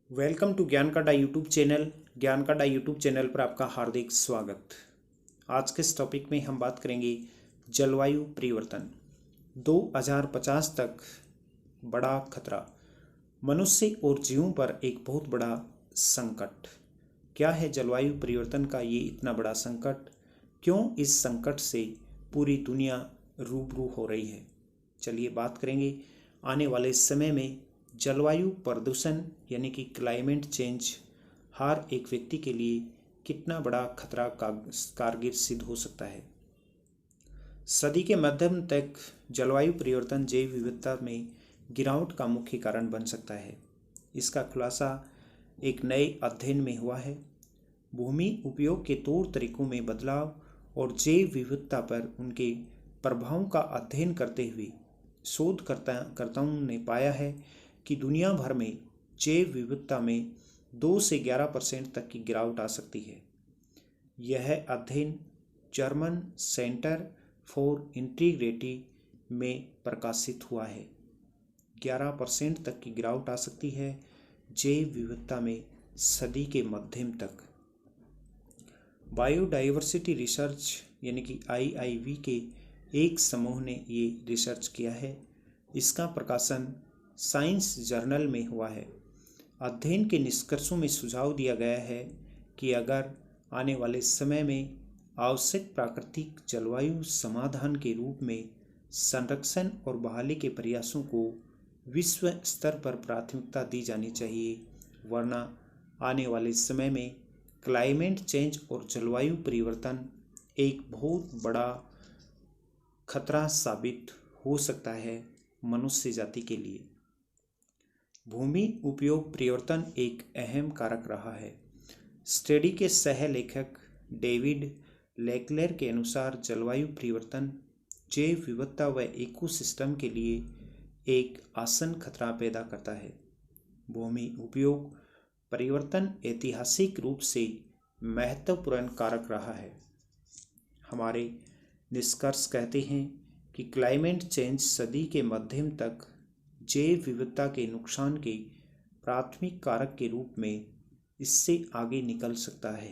Welcome to ज्ञान का YouTube channel. ज्ञान का यूट्यूब चैनल पर आपका हार्दिक स्वागत। आज के इस टॉपिक में हम बात करेंगे जलवायु परिवर्तन 2050 तक बड़ा खतरा, मनुष्य और जीवों पर एक बहुत बड़ा संकट। क्या है जलवायु परिवर्तन का ये इतना बड़ा संकट? क्यों इस संकट से पूरी दुनिया रूबरू हो रही है? चलिए बात करेंगे आने वाले समय में जलवायु प्रदूषण यानी कि क्लाइमेट चेंज हर एक व्यक्ति के लिए कितना बड़ा खतरा कारगर सिद्ध हो सकता है। सदी के मध्यम तक जलवायु परिवर्तन जैव विविधता में गिरावट का मुख्य कारण बन सकता है। इसका खुलासा एक नए अध्ययन में हुआ है। भूमि उपयोग के तौर तरीकों में बदलाव और जैव विविधता पर उनके प्रभावों का अध्ययन करते हुए शोधकर्ताओं ने पाया है कि दुनिया भर में जैव विविधता में 2 से 11% तक की गिरावट आ सकती है। यह अध्ययन जर्मन सेंटर फॉर इंटीग्रिटी में प्रकाशित हुआ है। 11% तक की गिरावट आ सकती है जैव विविधता में सदी के मध्यम तक। बायोडाइवर्सिटी रिसर्च यानी कि IIV के एक समूह ने ये रिसर्च किया है। इसका प्रकाशन साइंस जर्नल में हुआ है। अध्ययन के निष्कर्षों में सुझाव दिया गया है कि अगर आने वाले समय में आवश्यक प्राकृतिक जलवायु समाधान के रूप में संरक्षण और बहाली के प्रयासों को विश्व स्तर पर प्राथमिकता दी जानी चाहिए, वरना आने वाले समय में क्लाइमेट चेंज और जलवायु परिवर्तन एक बहुत बड़ा खतरा साबित हो सकता है मनुष्य जाति के लिए। भूमि उपयोग परिवर्तन एक अहम कारक रहा है। स्टडी के सह लेखक डेविड लेक्लेर के अनुसार जलवायु परिवर्तन जैव विविधता व इकोसिस्टम के लिए एक आसन खतरा पैदा करता है। भूमि उपयोग परिवर्तन ऐतिहासिक रूप से महत्वपूर्ण कारक रहा है। हमारे निष्कर्ष कहते हैं कि क्लाइमेट चेंज सदी के मध्यम तक जैव विविधता के नुकसान के प्राथमिक कारक के रूप में इससे आगे निकल सकता है।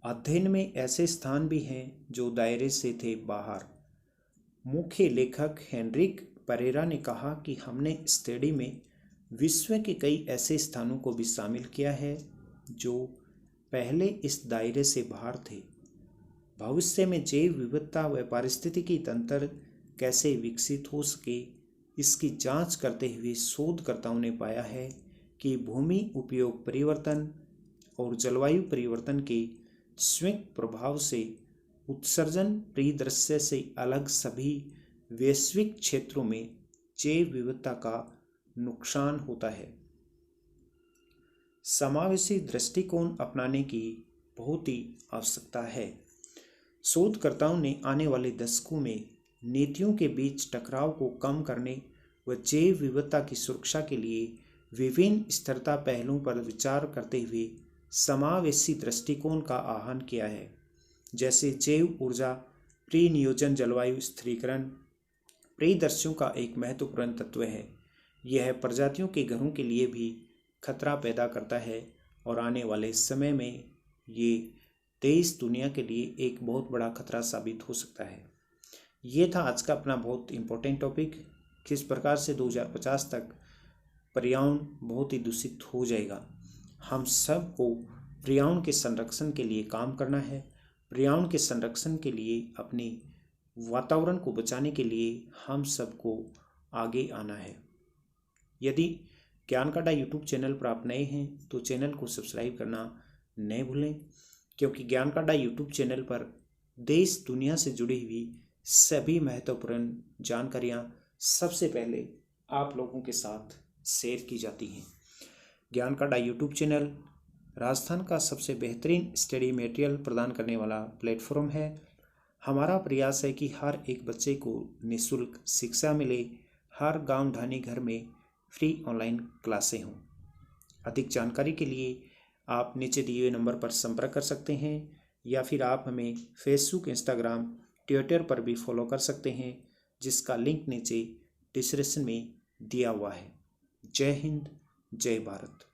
अध्ययन में ऐसे स्थान भी हैं जो दायरे से थे बाहर। मुख्य लेखक हेनरिक परेरा ने कहा कि हमने स्टडी में विश्व के कई ऐसे स्थानों को भी शामिल किया है जो पहले इस दायरे से बाहर थे। भविष्य में जैव विविधता व पारिस्थितिकी तंत्र कैसे विकसित हो सके, इसकी जांच करते हुए शोधकर्ताओं ने पाया है कि भूमि उपयोग परिवर्तन और जलवायु परिवर्तन के स्वयं प्रभाव से उत्सर्जन परिदृश्य से अलग सभी वैश्विक क्षेत्रों में जैव विविधता का नुकसान होता है। समावेशी दृष्टिकोण अपनाने की बहुत ही आवश्यकता है। शोधकर्ताओं ने आने वाले दशकों में नीतियों के बीच टकराव को कम करने व जैव विविधता की सुरक्षा के लिए विभिन्न स्थिरता पहलुओं पर विचार करते हुए समावेशी दृष्टिकोण का आह्वान किया है, जैसे जैव ऊर्जा प्रीनियोजन जलवायु स्थिरीकरण परिदृश्यों का एक महत्वपूर्ण तत्व है। यह प्रजातियों के घरों के लिए भी खतरा पैदा करता है और आने वाले समय में ये देश दुनिया के लिए एक बहुत बड़ा खतरा साबित हो सकता है। ये था आज का अपना बहुत इम्पोर्टेंट टॉपिक, किस प्रकार से 2050 तक पर्यावरण बहुत ही दूषित हो जाएगा। हम सब को पर्यावरण के संरक्षण के लिए काम करना है। पर्यावरण के संरक्षण के लिए, अपने वातावरण को बचाने के लिए हम सबको आगे आना है। यदि ज्ञान का यूट्यूब चैनल पर आप नए हैं तो चैनल को सब्सक्राइब करना न भूलें, क्योंकि ज्ञान का यूट्यूब चैनल पर देश दुनिया से जुड़ी हुई सभी महत्वपूर्ण जानकारियाँ सबसे पहले आप लोगों के साथ शेयर की जाती हैं। ज्ञान का यूट्यूब चैनल राजस्थान का सबसे बेहतरीन स्टडी मटेरियल प्रदान करने वाला प्लेटफॉर्म है। हमारा प्रयास है कि हर एक बच्चे को निःशुल्क शिक्षा मिले, हर गांव ढाणी घर में फ्री ऑनलाइन क्लासें हों। अधिक जानकारी के लिए आप नीचे दिए हुए नंबर पर संपर्क कर सकते हैं, या फिर आप हमें फेसबुक, इंस्टाग्राम, ट्विटर पर भी फॉलो कर सकते हैं, जिसका लिंक नीचे डिस्क्रिप्शन में दिया हुआ है। जय हिंद, जय भारत।